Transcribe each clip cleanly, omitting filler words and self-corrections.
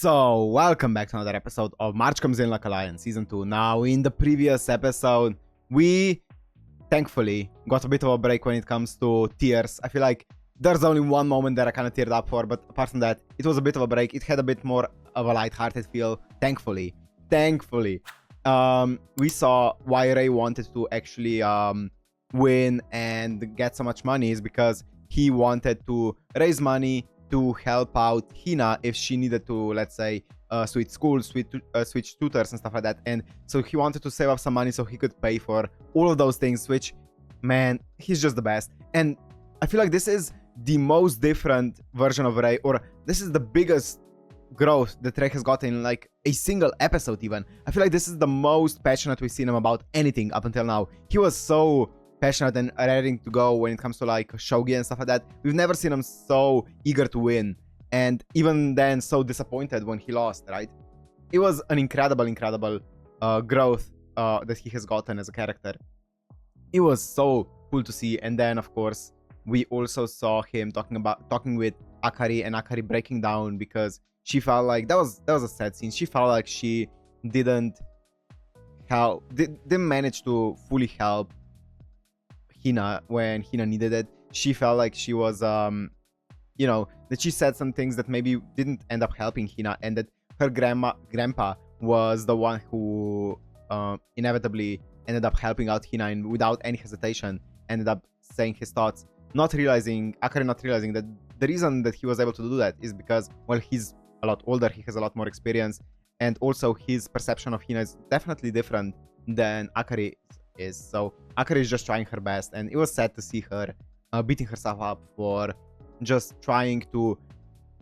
So, welcome back to another episode of March Comes In Like a Lion Season 2. Now, in the previous episode, we thankfully got a bit of a break when it comes to tears. I feel like there's only one moment that I kind of teared up for, but apart from that, it was a bit of a break. It had a bit more of a light-hearted feel, thankfully. We saw why Rei wanted to actually win and get so much money is because he wanted to raise money to help out Hina if she needed to, let's say, switch schools, switch tutors and stuff like that. And so he wanted to save up some money so he could pay for all of those things, which, man, he's just the best. And I feel like this is the most different version of Rei, or this is the biggest growth that Rei has gotten in like a single episode even. I feel like this is the most passionate we've seen him about anything up until now. He was so passionate and ready to go when it comes to like shogi and stuff like that. We've never seen him so eager to win, and even then so disappointed when he lost, right? It was an incredible growth that he has gotten as a character. It was so cool to see. And then of course we also saw him talking with Akari, and Akari breaking down because she felt like that was a sad scene. She felt like she didn't manage to fully help Hina when Hina needed it. She felt like she was you know, that she said some things that maybe didn't end up helping Hina, and that her grandpa was the one who inevitably ended up helping out Hina, and without any hesitation ended up saying his thoughts, Akari not realizing that the reason that he was able to do that is because, well, he's a lot older, he has a lot more experience, and also his perception of Hina is definitely different than Akari is. So Akari is just trying her best, and it was sad to see her beating herself up for just trying to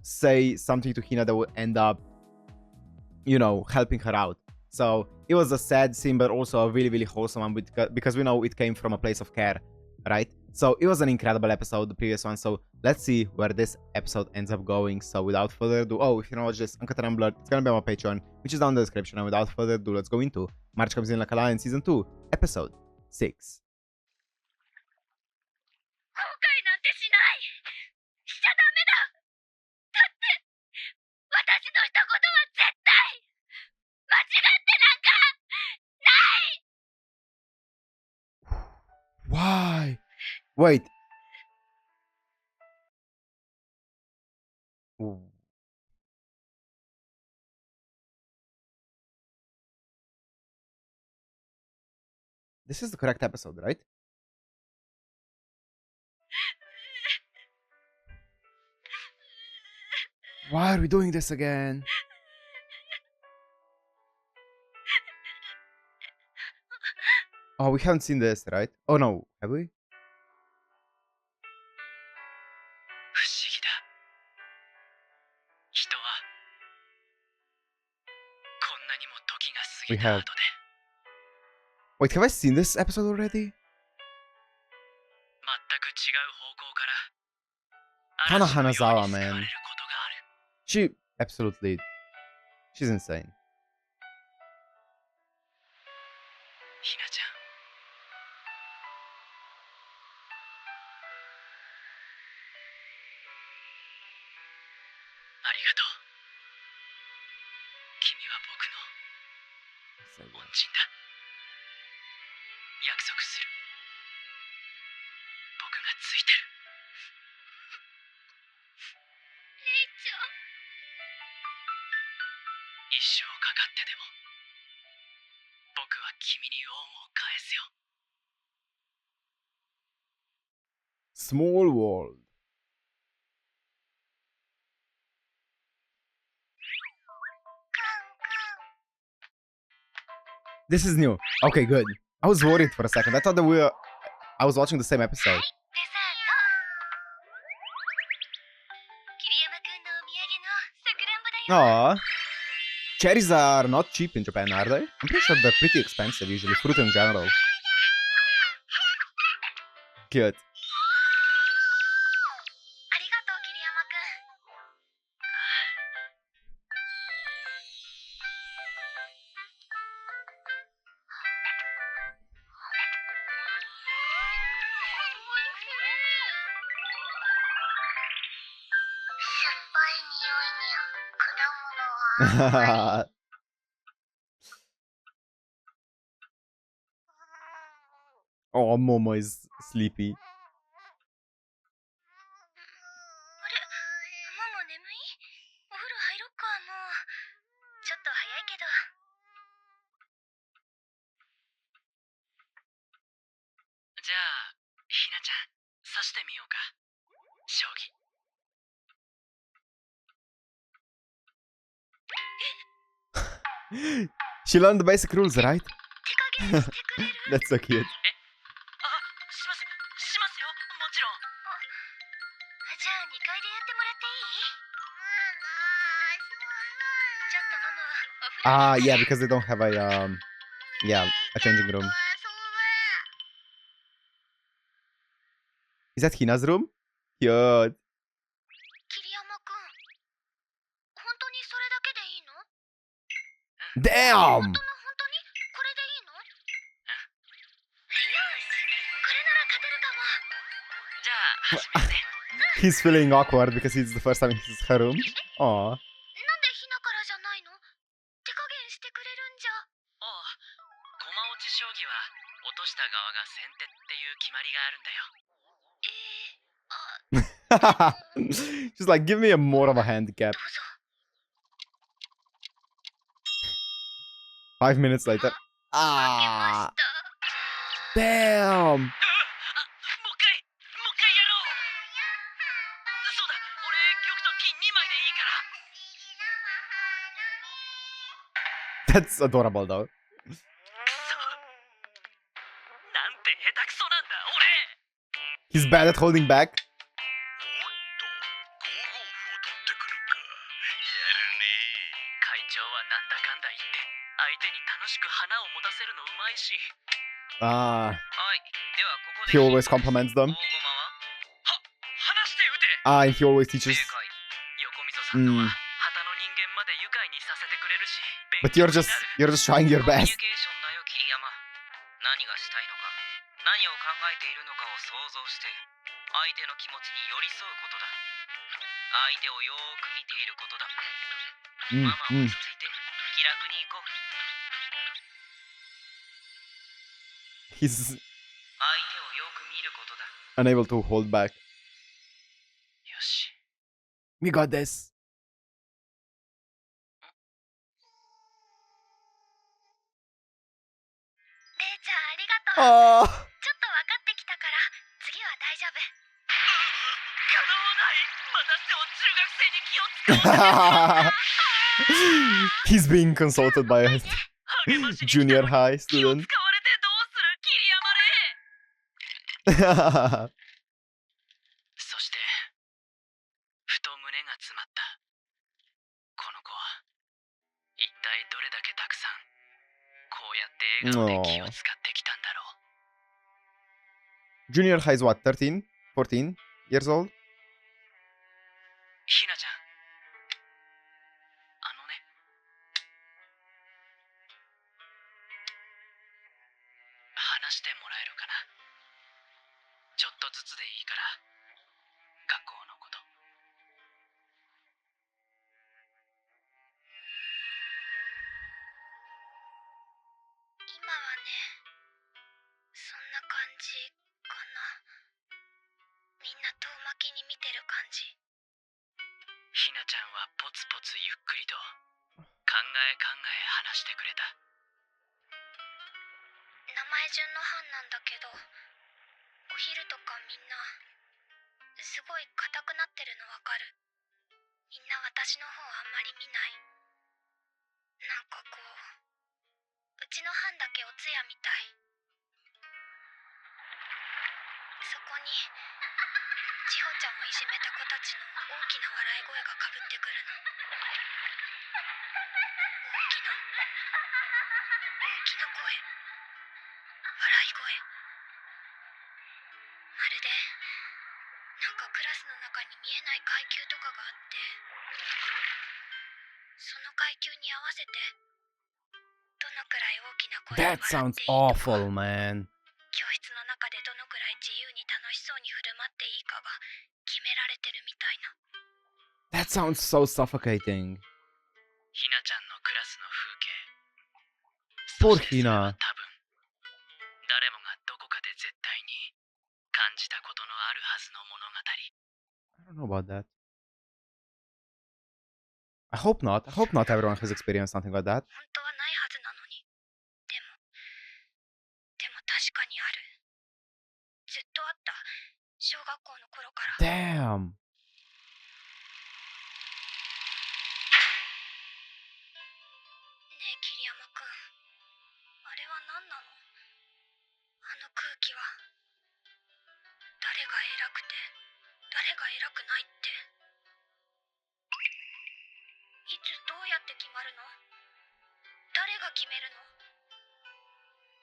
say something to Hina that would end up, you know, helping her out. So it was a sad scene, but also a really wholesome one, because we know it came from a place of care, right? So it was an incredible episode, the previous one. So let's see where this episode ends up going. So without further ado, oh, if you know what's just Uncut and Blood, it's gonna be on my Patreon, which is down in the description. And without further ado, let's go into March Comes In Like a Lion Season 2, Episode 6. 後悔なんてしない。しちゃダメだ。だって私のしたことは絶対間違ってなんかない。 Why? Wait. This is the correct episode, right? Why are we doing this again? Oh, we haven't seen this, right? Oh no, have we? 不思議だ。人はこんなにも時が過ぎた後で。 Wait, have I seen this episode already? 全く違う方向から嵐のように Hanazawa, 好かれ man. ることがある。 She's insane. ひなちゃん。ありがとう。君は僕の恩人だ。約束する。僕がついてる。レイちゃん。一生かかってでも僕は君に恩を返すよ。 Small world. This is new. Okay, good. I was worried for a second. I thought that I was watching the same episode. デザート。桐山くんのお土産のさくらんぼだよ。 Aww. Cherries are not cheap in Japan, are they? I'm pretty sure they're pretty expensive usually, fruit in general. Cute. ありがとう桐山くん。酸っぱい匂いに果物は Oh, Momo is sleepy. あれ、ママ眠い？お風呂入ろっか、もう。ちょっと早いけど。じゃあ、ひなちゃん、刺してみようか。将棋。She learned the basic rules, right? 手加減してくれる？ That's so cute. あ、しますよ、もちろん。じゃあ2階でやってもらっていい？ちょっとママ、お風呂 Ah, に yeah, because they don't have a a changing room. Is that Hina's room? Cute. 桐山くん、本当にそれだけでいいの？ Damn! 本当にこれでいいの？よし、これなら勝てるかも。じゃあ、始めるね。 He's feeling awkward because it's the first time in his her room. Aw. なんでひなからじゃないの？手加減してくれるんじゃ。おう、駒落ち将棋は落とした側が先手っていう決まりがあるんだよ。She's like, give me a more of a handicap. どうぞ。 5 minutes later. 負けまし Ah. た。 Damn. もう一回やろう。そうだ、俺玉と金2枚でいいから。 That's adorable though. くそ。なんて下手くそなんだ、俺。 He's bad at holding back. 会長はなんだかんだ言って相手に楽しく花を持たせるのうまいし。 Ah. はい、ではここ He で always compliments 大 them. 駒は離して打て。 Ah, and he always 正 teaches. 解。横溝さんのは旗の人間まで愉快にさせてくれるし。 But you're just trying your コミュニ best. ケーションだよ、桐山。何がしたいのか、何を考えているのかを想像して相手の気持ちに寄り添うことだ。相手をよーく見ていることだ。ママ落ち着いて気楽に行こう。 He's 相手をよく見ることだ。 unable to hold back. よし。 We got this. レイちゃんありがとう。 Oh. ちょっと分かってきたから次は大丈夫。 かなわない。またしても中学生に気を使わせて。 He's being consulted by a 励ましに来た junior のに high 気を使われ student. てどうする、桐山れ。 そしてふと胸が詰まった。この子は一体どれだけたくさんこうやって笑顔で気を使ってきたんだろう。 Junior high is what, 13? 14 years old? ひなちゃん、あのね、話してもらえるかな。ちょっとずつでいいから、学校のこと。今はね、そんな感じかな。みんな遠巻きに見てる感じ。ひなちゃんはポツポツゆっくりと考え話してくれた。名前順の班なんだけど、お昼とかみんなすごい硬くなってるのわかる？みんな私の方あんまり見ない。なんかこう、うちの班だけお通夜みたい。そこに千穂ちゃんをいじめた子たちの大きな笑い声がかぶってくるの。大きな声、笑い声。まるでなんかクラスの中に見えない階級とかがあって、その階級に合わせてどのくらい大きな声で That 笑っ sounds ていいとか、 awful, man. 教室の中でどのくらい自由に楽しそうに振る舞っていいかが決められてるみたいな。 That sounds so suffocating. ひなちゃんのクラスの風景。 Poor そしてそれは Hina. 多分誰もがどこかで絶対に感じたことのあるはずの物語。 I don't know about that. I hope not. I hope not everyone has experienced something like that. 本当はないはずなのに。でも確かにある。ずっとあった。小学校の頃から。 Damn. ねえ桐山くん、あれは何なの？あの空気は。誰が偉くて誰が偉くないって、いつどうやって決まるの？誰が決めるの？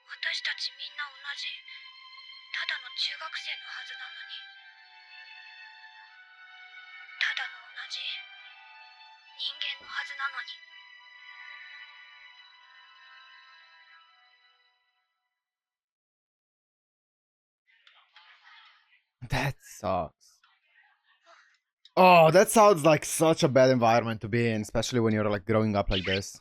私たちみんな同じ、ただの中学生のはずなのに。ただの同じ人間のはずなのに。 That sucks. Oh, that sounds like such a bad environment to be in, especially when you're like growing up like this.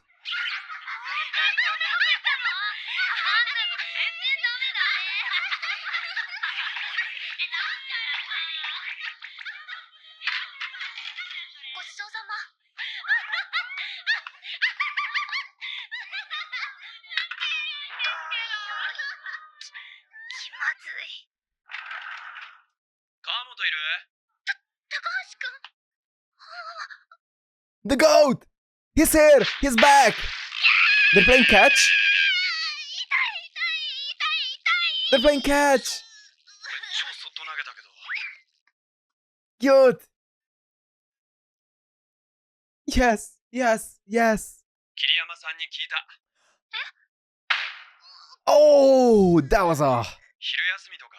The goat! He's here! He's back! They're playing catch? They're playing catch! Cute! Yes, yes, yes. Oh, that was a... 昼休みとか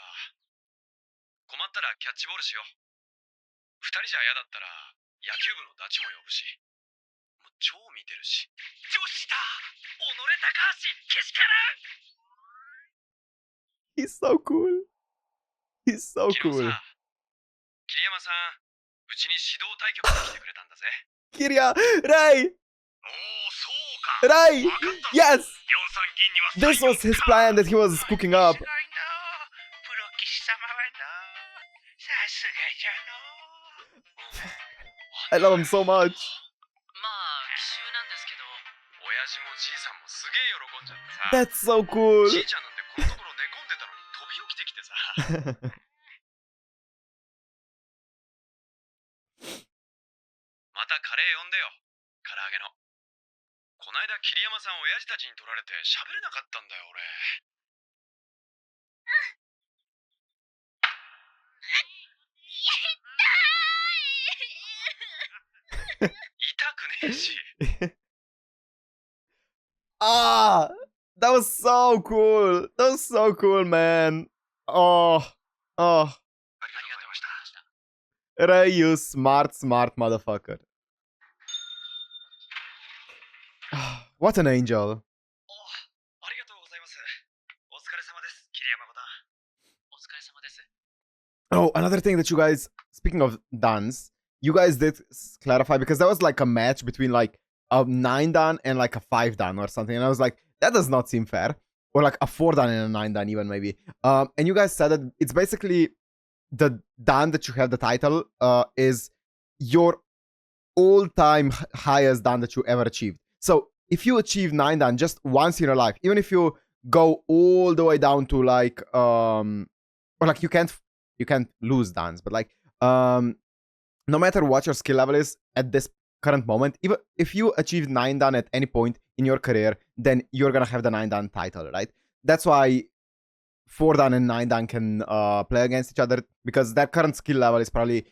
困ったらキャッチボールしよう。二人じゃ嫌だったら野球部のダチも呼ぶし、もう超見てるし。女子だ。己高橋けしからん。 He's so cool. He's so 昨日 cool. さ、桐山さん、うちに指導対局に来てくれたんだぜ。 Kirya! Rei! おお、そうか。 Rei! わかったぞ。 Yes! 四三銀には This was his plan that he was cooking up. プロ棋士様はな、さすがじゃの。 I love him so much. まあ奇襲なんですけど、親父もじいさんもすげえ喜んじゃってさ。 That's so cool. じいちゃんなんてこのところ寝込んでたのに飛び起きてきてさ。またカレー呼んでよ、唐揚げの。こないだ桐山さん親父たちに取られて喋れなかったんだよ俺。痛くねえし。 Ah! That was so cool. That was so cool, man. Oh. Oh. ありがとうございました。 Rei, you smart motherfucker. What an angel. お、ありがとうございます。お疲れ様です、桐山五段。お疲れ様です。 Oh, another thing that you guys, speaking of dans, you guys did clarify because that was like a match between like a 9 dan and like a 5 dan or something. And I was like, that does not seem fair. Or like a 4 dan and a 9 dan even maybe. And you guys said that it's basically the dan that you have the title is your all-time highest dan that you ever achieved. So if you achieve 9 dan just once in your life, even if you go all the way down to like or like you can't lose dans, but like no matter what your skill level is at this current moment, even if you achieve 9 dan at any point in your career, then you're gonna have the 9 dan title, right? That's why 4 dan and 9 dan can play against each other, because their current skill level is probably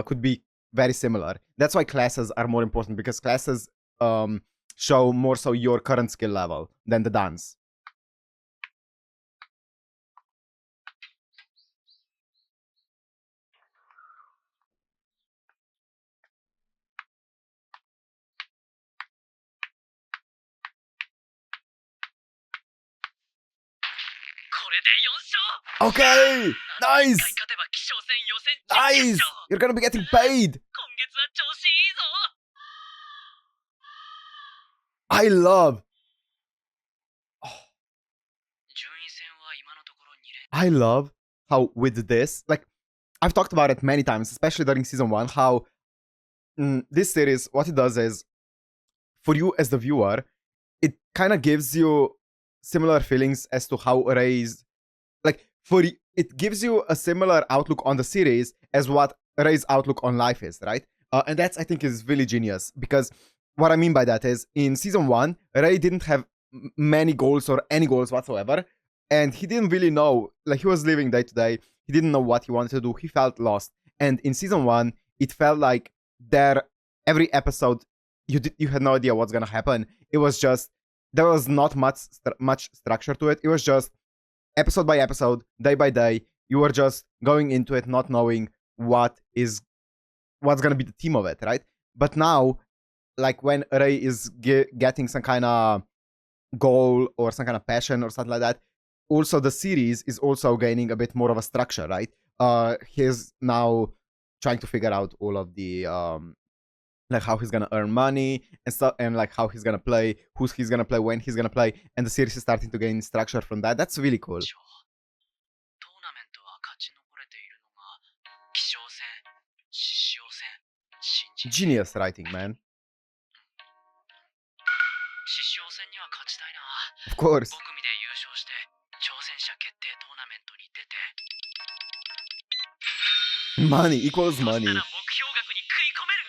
could be very similar. That's why classes are more important, because classes show more so your current skill level than the dans. Okay, nice, 勝てば希少戦予選 nice. You're gonna be getting paid. 今月は調子いいぞ。I love 順位戦は今のところ2連 I love how with this, like I've talked about it many times, especially during season 1, how this series, what it does is, for you as the viewer, it kind of gives you similar feelings as to how Rei's, like, it gives you a similar outlook on the series as what Rei's outlook on life is, right? And that's, I think, is really genius, because what I mean by that is, in season 1, Rei didn't have many goals or any goals whatsoever, and he didn't really know, like, he was living day to day, he didn't know what he wanted to do, he felt lost. And in season 1, it felt like every episode, you had no idea what's gonna happen. It was just, there was not much structure to it. It was just episode by episode, day by day. You were just going into it not knowing what's gonna be the theme of it, right? But now, like, when Rei is getting some kind of goal or some kind of passion or something like that, also the series is also gaining a bit more of a structure, right? He's now trying to figure out all of the like how he's gonna earn money and stuff, and like how he's gonna play, who's he's gonna play, when he's gonna play, and the series is starting to gain structure from that. That's really cool. トーナメントは勝ち残れているのが希少戦、獅子王戦、新人 Genius writing, man. 獅子王戦には勝ちたいな。 Of course. 5組で優勝して挑戦者決定トーナメントに出て Money equals そしたら money. 目標額に食い込める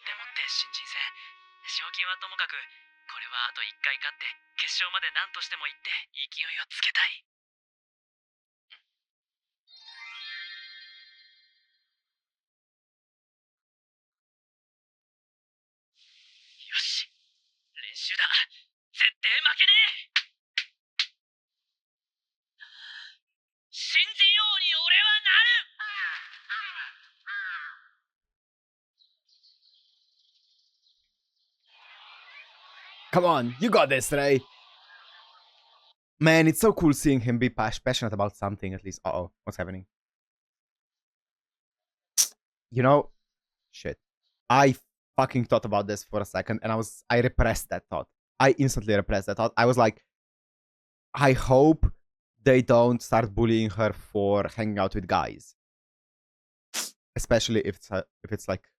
でもって新人戦賞金はともかくこれはあと1回勝って決勝まで何としても行って勢いをつけたい。よし練習だ絶対負けねえ新人王に俺はなる Come on, you got this, Rei. Man, it's so cool seeing him be passionate about something, at least. Uh-oh, what's happening? You know, shit. I fucking thought about this for a second, and I repressed that thought. I instantly repressed that thought. I was like, I hope they don't start bullying her for hanging out with guys. Especially if it's like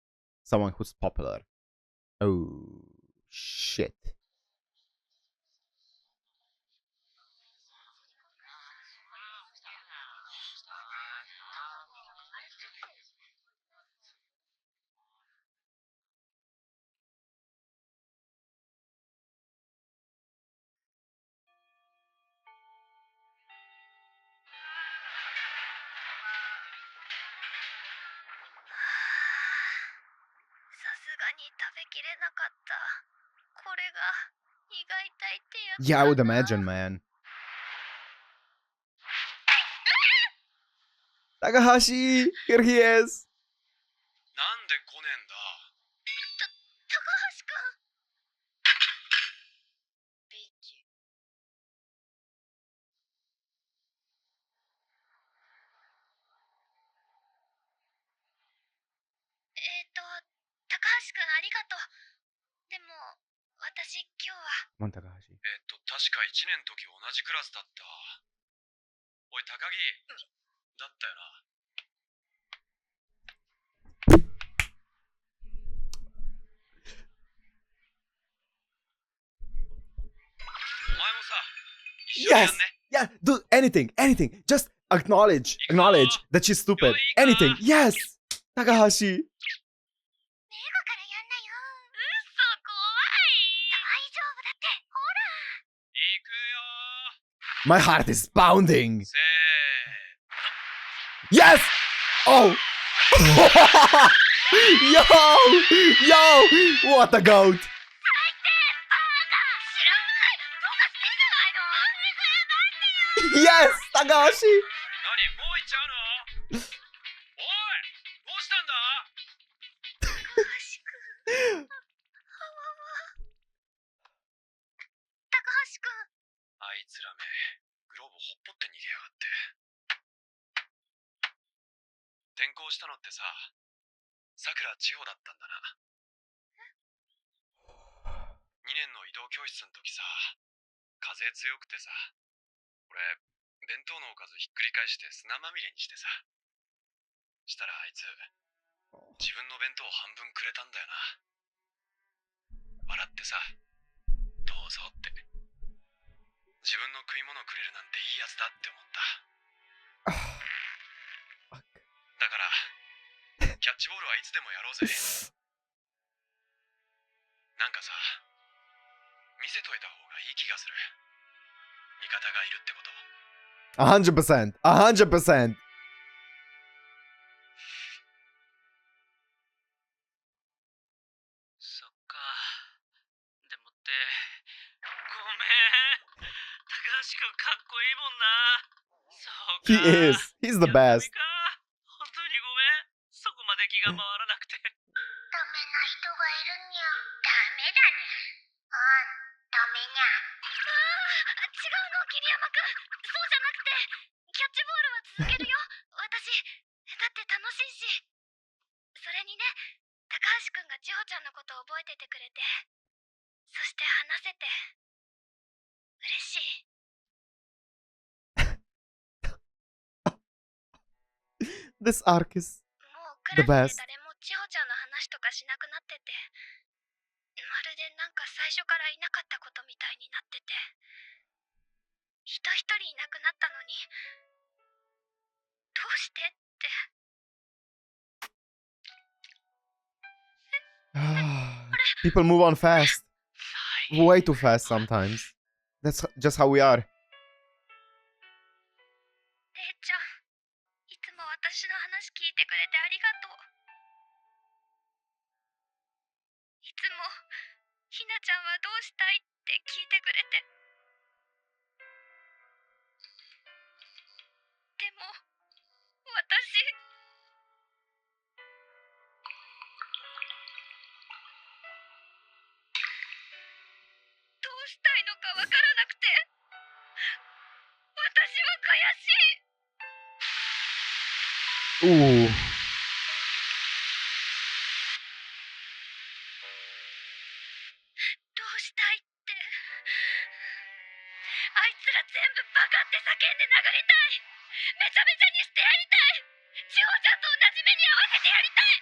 someone who's popular. Oh, shit. Yeah, I would imagine, man. Takahashi! Here he is! なんで来ねえんだ。高橋くん。ビッチ。高橋くんありがとう。でも、私今日は。Come on, Takahashi. 確か1年の時同じクラスだった。おい、高木。だったよな。お前もさ、一緒にや Yes! んね。 Yeah, do anything. Just acknowledge that she's stupid. Anything. Yes! Takahashi. からやんなよ。嘘怖い。大丈夫だって。ほら。行くよ My heart is pounding. ー。せ Yes! Oh! Yo! What a goat! 知らない。どうかしてんじゃないの。Yes! Takahashi! 何もう行っちゃうのおいどうしたんだ高橋くん。高橋くん。あいつらめ、グローブほっぽって逃げやがって。転校したのってさ、さくら千穂だったんだな。2年の移動教教室の時さ、風強くてさ、俺、弁当のおかずひっくり返して砂まみれにしてさ。したらあいつ、自分の弁当半分くれたんだよな。笑ってさ、どうぞって。自分の食い物くれるなんていいやつだって思った。だから、キャッチボールはいつでもやろうぜ。なんかさ、見せといた方がいい気がする。味方がいるってこと。100%. 100%. そっか。でもって、ごめん。高橋くんかっこいいもんな。そうか。He is. He's the やっ best. たみか。本当にごめん。そこまで気が回らなくて。ダメな人がいるにゃ。ダメだね。ダメにゃ。違うの、桐山くん。そうじゃなくて、キャッチボールは続けるよ。私、だって楽しいし。それにね、高橋くんが千穂ちゃんのことを覚えててくれて、そして話せて、嬉しい。This arc is もうク the ラス best. で誰も千穂ちゃんの話とかしなくなってて、まるでなんか最初からいなかったことみたいになってて、人一人いなくなったのに、どうしてって。People move on fast. 最 Way too fast sometimes. That's just how we are. レイちゃん、いつも私の話聞いてくれてありがとう。いつも、ひなちゃんはどうしたいって聞いてくれて。でも、私、どうしたいのかわからなくて、私は悔しい。Ooh. どうしたいって。あいつら全部バカって叫んで殴りたい。めちゃめちゃにしてやりたい。千穂ちゃんと同じ目に遭わせてやりたい。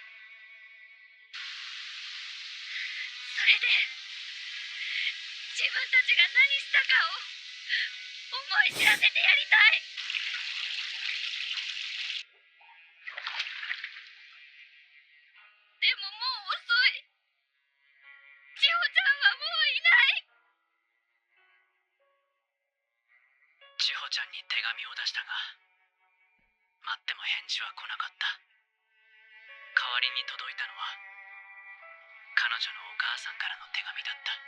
それで、自分たちが何したかを思い知らせてやりたい。でももう遅い。千穂ちゃんはもういない。千穂ちゃんに手紙を出したが、待っても返事は来なかった。代わりに届いたのは、彼女のお母さんからの手紙だった。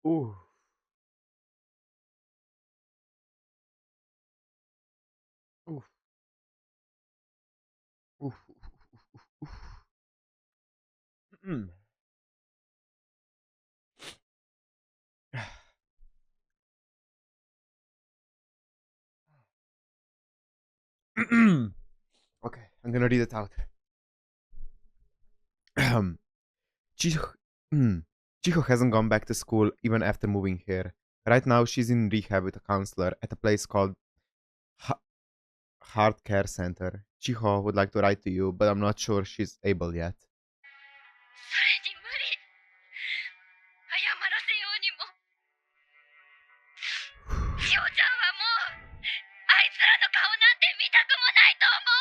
Ooh. Oof. Oof. Oof. Mm. Okay, I'm gonna read it out. Chiho, Chiho hasn't gone back to school even after moving here. Right now, she's in rehab with a counselor at a place called Heart Care Center. Chiho would like to write to you, but I'm not sure she's able yet. それに無理。謝らせようにも。千穂ちゃんはもう、あいつらの顔なんて見たくもないと思う。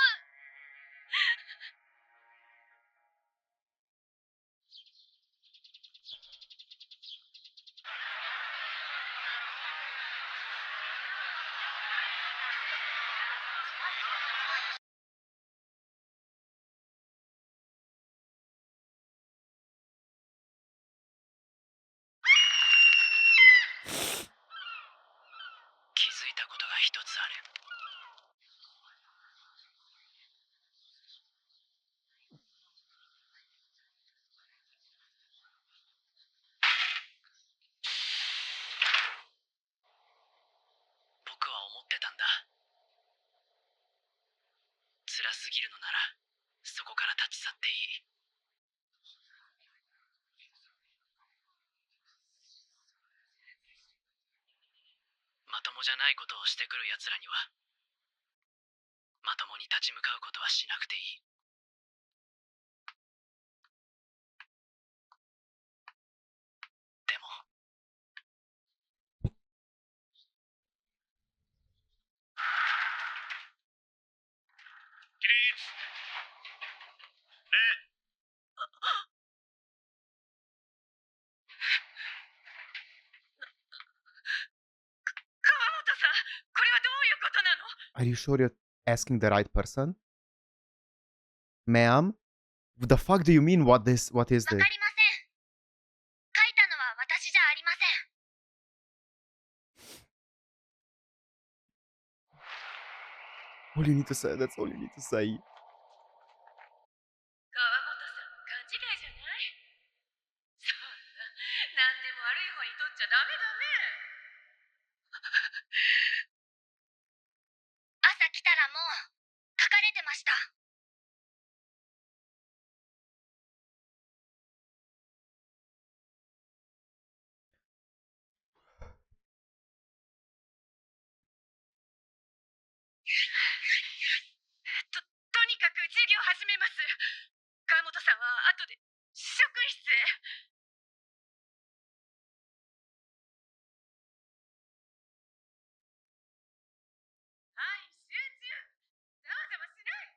ぎるのならそこから立ち去っていい。まともじゃないことをしてくる奴らにはまともに立ち向かうことはしなくていい。でも起立。礼。川本さん、これはどういうことなの？ Are you sure you're asking the right person? Ma'am? What the fuck do you mean? What is わ this? かりません。書いたのは私じゃありません。All you need to say, that's all you need to say. 川本さんの勘違いじゃない？そんな、何でも悪い方に取っちゃダメダメ。朝来たらもう書かれてました。とにかく授業始めます。川本さんは後で職員室へ。はい、集中。ざわざわしない。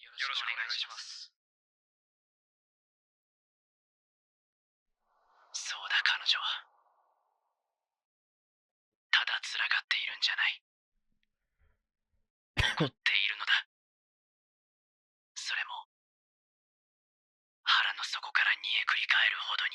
よろしくお願いします。そうだ、彼女。ただ辛がっているんじゃない。怒っているのだ。それも腹の底から煮えくり返るほどに。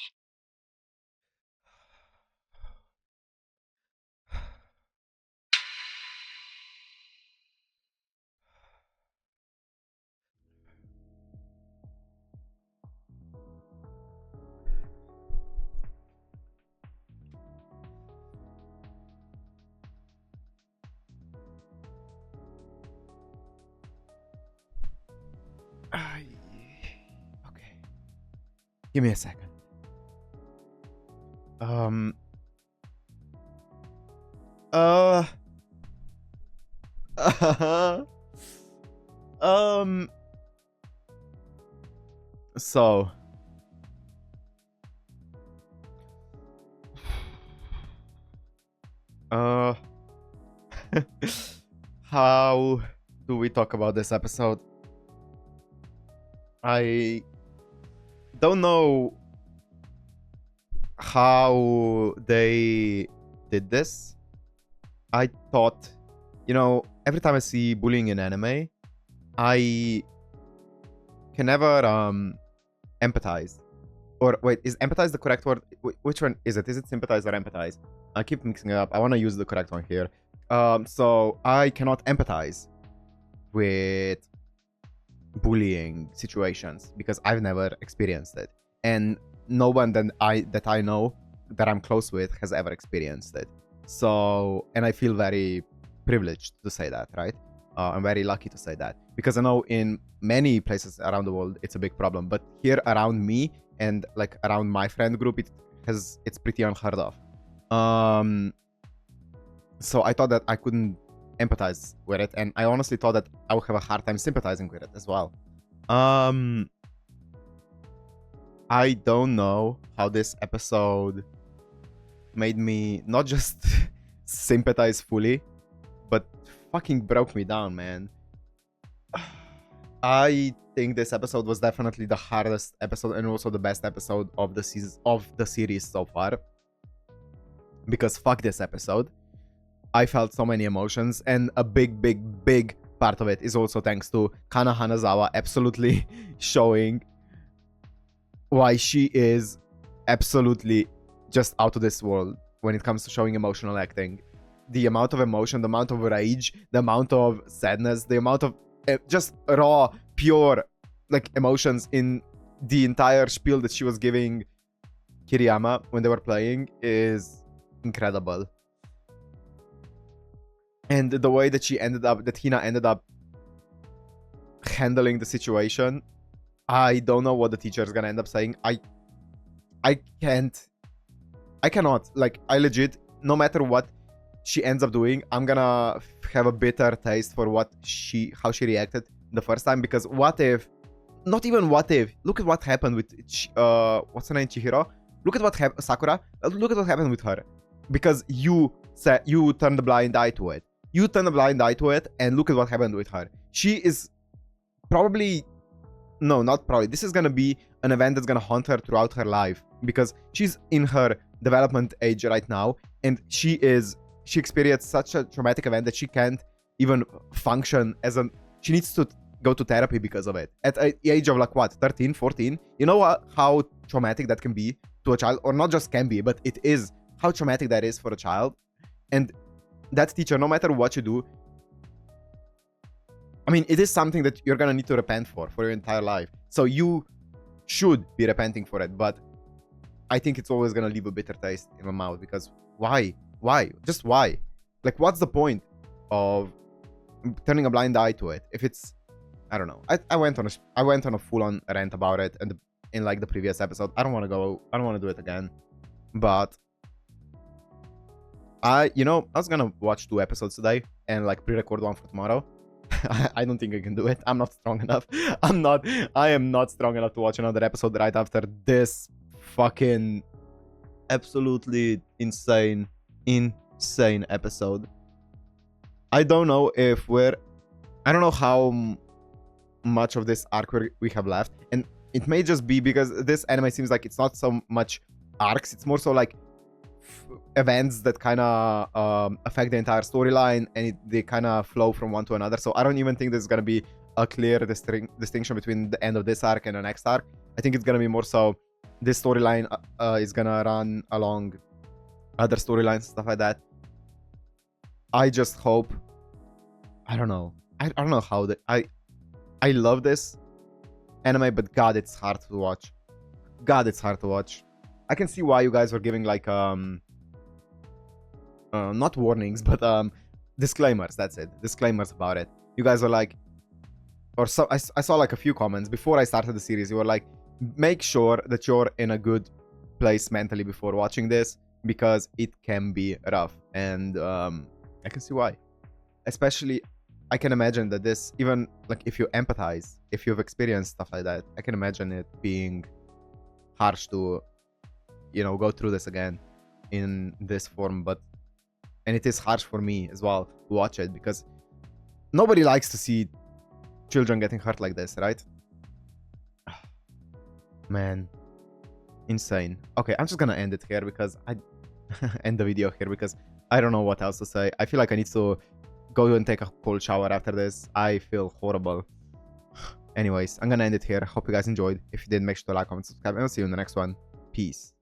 Okay. Give me a second. Uh. So. How do we talk about this episode? I don't know how they did this. I thought, every time I see bullying in anime, I can never empathize. Or wait, is empathize the correct word? Which one is it? Is it sympathize or empathize? I keep mixing it up. I want to use the correct one here. So I cannot empathize with bullying situations because I've never experienced it, and no one that I know that I'm close with has ever experienced it. So, and I feel very privileged to say that, right? I'm very lucky to say that because I know in many places around the world it's a big problem, but here around me and like around my friend group, it's pretty unheard of. So I thought that I couldn't empathize with it, and I honestly thought that I would have a hard time sympathizing with it as well. I don't know how this episode made me not just sympathize fully, but fucking broke me down, man. I think this episode was definitely the hardest episode and also the best episode of the series so far. Because fuck this episode. I felt so many emotions, and a big part of it is also thanks to Kana Hanazawa absolutely showing why she is absolutely just out of this world when it comes to showing emotional acting. The amount of emotion, the amount of rage, the amount of sadness, the amount of just raw, pure like emotions in the entire spiel that she was giving Kiriyama when they were playing is incredible. And the way that Hina ended up handling the situation. I don't know what the teacher is gonna end up saying. I cannot, like, I legit, no matter what she ends up doing, I'm gonna have a bitter taste for how she reacted the first time. Because what if, not even what if, look at what happened with what's her name, Chihiro. Look at what happened, Sakura. Look at what happened with her, because you turned a blind eye to it. You turned a blind eye to it, and look at what happened with her. She is probably, no, not probably, this is gonna be an event that's gonna haunt her throughout her life, because she's in her development age right now, and she experienced such a traumatic event that she can't even function as she needs to go to therapy because of it at the age of, like, what, 13, 14. You know how traumatic that can be to a child, or not just can be, but it is, how traumatic that is for a child. And that teacher, no matter what you do, I mean, it is something that you're gonna need to repent for your entire life. So you should be repenting for it, but I think it's always gonna leave a bitter taste in my mouth, because why? Just why? Like, what's the point of turning a blind eye to it if it's, I don't know. I went on a full-on rant about it, and in like the previous episode. I don't want to do it again, but I was gonna watch 2 episodes today and like pre-record one for tomorrow. I don't think I can do it. I'm not strong enough. I am not strong enough to watch another episode right after this fucking absolutely insane episode. I don't know how much of this arc we have left, and it may just be because this anime seems like it's not so much arcs, it's more so like events that kind of affect the entire storyline, and they kind of flow from one to another. So I don't even think there's going to be a clear distinction between the end of this arc and the next arc. I think it's going to be more so this storyline is going to run along other storylines, stuff like that. I just hope, I don't know how I love this anime, but god, it's hard to watch. I can see why you guys were giving like not warnings, but disclaimers. That's it, disclaimers about it. You guys were like, or so I saw like a few comments before I started the series. You were like, make sure that you're in a good place mentally before watching this, because it can be rough. And I can see why. Especially, I can imagine that this, even like if you empathize, if you've experienced stuff like that, I can imagine it being harsh to, go through this again in this form. And it is harsh for me as well to watch it, because nobody likes to see children getting hurt like this, right? Man, insane. Okay, I'm just gonna end it here, because end the video here, because I don't know what else to say. I feel like I need to go and take a cold shower after this. I feel horrible. Anyways, I'm gonna end it here. Hope you guys enjoyed. If you did, make sure to like, comment, subscribe, and I'll see you in the next one. Peace.